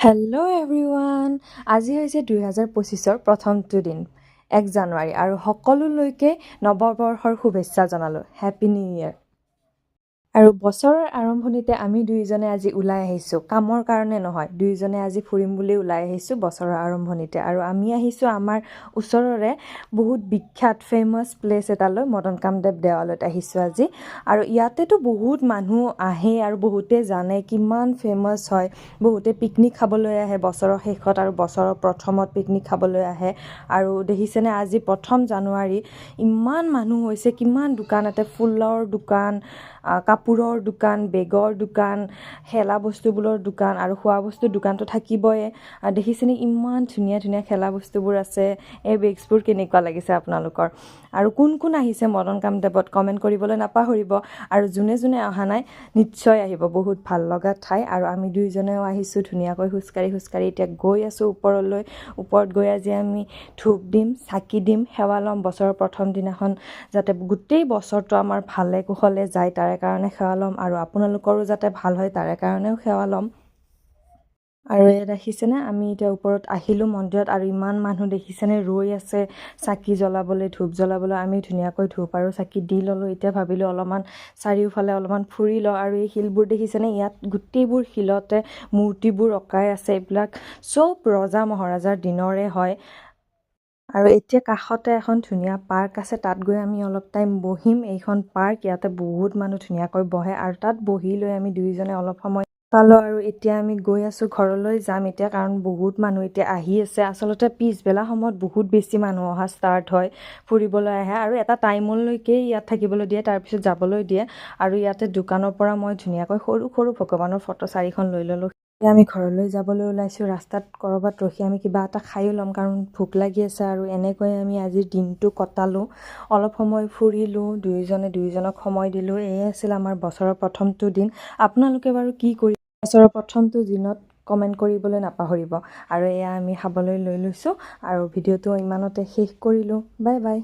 Hello' everyone. আজি হৈছে 2025-ৰ প্ৰথমটো দিন, 1 জানুৱাৰী, আৰু সকলোলৈকে নৱবৰ্ষৰ শুভেচ্ছা জনালোঁ। Happy new year. আৰু বছৰৰ আৰম্ভণিতে আমি দুয়োজনে আজি ওলাই আহিছোঁ, কামৰ কাৰণে নহয়, দুয়োজনে আজি ফুৰিম বুলি ওলাই আহিছোঁ বছৰৰ আৰম্ভণিতে। আৰু আমি আহিছোঁ আমাৰ ওচৰৰে বহুত বিখ্যাত ফেমাছ প্লেচ এটালৈ, মদন কামদেৱ দেৱালয়ত আহিছোঁ আজি। আৰু ইয়াতেতো বহুত মানুহ আহে আৰু বহুতে জানে কিমান ফেমাছ হয়। বহুতে পিকনিক খাবলৈ আহে বছৰৰ শেষত আৰু বছৰৰ প্ৰথমত পিকনিক খাবলৈ আহে। আৰু দেখিছেনে আজি 1 জানুৱাৰী ইমান মানুহ হৈছে, কিমান দোকান, ইয়াতে ফুলৰ দোকান, কাপোৰৰ দোকান, বেগৰ দোকান, খেলা বস্তুবোৰৰ দোকান আৰু খোৱা বস্তুৰ দোকানটো থাকিবই। দেখিছেনে ইমান ধুনীয়া ধুনীয়া খেলা বস্তুবোৰ আছে। এই বেগছবোৰ কেনেকুৱা লাগিছে আপোনালোকৰ? আৰু কোন কোন আহিছে মদন কামদেৱত কমেণ্ট কৰিবলৈ নাপাহৰিব। আৰু যোনে যোনে অহা নাই নিশ্চয় আহিব, বহুত ভাল লগা ঠাই। আৰু আমি দুয়োজনেও আহিছোঁ ধুনীয়াকৈ খোজকাঢ়ি এতিয়া গৈ আছোঁ ওপৰলৈ। ওপৰত গৈ আজি আমি ধূপ দিম, চাকি দিম, সেৱা ল'ম বছৰৰ প্ৰথম দিনাখন, যাতে গোটেই বছৰটো আমাৰ ভালে কুশলে যায় তাৰে কাৰণে সেৱা ল'ম। আৰু আপোনালোকৰো যাতে ভাল হয় তাৰে কাৰণেও সেৱা ল'ম। আৰু ইয়াত দেখিছেনে আমি এতিয়া ওপৰত আহিলোঁ মন্দিৰত, আৰু ইমান মানুহ দেখিছেনে ৰৈ আছে চাকি জ্বলাবলৈ, ধূপ জ্বলাবলৈ। আমি ধুনীয়াকৈ ধূপ আৰু চাকি দি ল'লোঁ। এতিয়া ভাবিলোঁ অলপমান চাৰিওফালে অলপমান ফুৰি লওঁ। আৰু এই শিলবোৰ দেখিছেনে, ইয়াত গোটেইবোৰ শিলতে মূৰ্তিবোৰ অঁকাই আছে। এইবিলাক চব ৰজা মহাৰাজাৰ দিনৰে হয়। আৰু এতিয়া কাষতে এখন ধুনীয়া পাৰ্ক আছে, তাত গৈ আমি অলপ টাইম বহিম। এইখন পাৰ্ক, ইয়াতে বহুত মানুহ ধুনীয়াকৈ বহে, আৰু তাত বহি লৈ আমি দুয়োজনে অলপ সময় চালোঁ। আৰু এতিয়া আমি গৈ আছোঁ, ঘৰলৈ যাম এতিয়া, কাৰণ বহুত মানুহ এতিয়া আহি আছে। আচলতে পিছবেলা সময়ত বহুত বেছি মানুহ অহা ষ্টাৰ্ট হয়, ফুৰিবলৈ আহে। আৰু এটা টাইমলৈকেই ইয়াত থাকিবলৈ দিয়ে, তাৰপিছত যাবলৈ দিয়ে। আৰু ইয়াতে দোকানৰ পৰা মই ধুনীয়াকৈ সৰু সৰু ভগৱানৰ ফটো 4খন লৈ ল'লোঁ। এতিয়া আমি ঘৰলৈ যাবলৈ ওলাইছোঁ। ৰাস্তাত ক'ৰবাত ৰখি আমি কিবা এটা খায়ো ল'ম, কাৰণ ভোক লাগি আছে। আৰু এনেকৈ আমি আজিৰ দিনটো কটালোঁ, অলপ সময় ফুৰিলোঁ, দুয়োজনে দুয়োজনক সময় দিলোঁ। এয়ে আছিল আমাৰ বছৰৰ প্ৰথমটো দিন। আপোনালোকে বাৰু কি কৰি বছৰৰ প্ৰথমটো দিনত কমেণ্ট কৰিবলৈ নাপাহৰিব। আৰু এয়া আমি খাবলৈ লৈ লৈছোঁ, আৰু ভিডিঅ'টো ইমানতে শেষ কৰিলোঁ। Bye bye.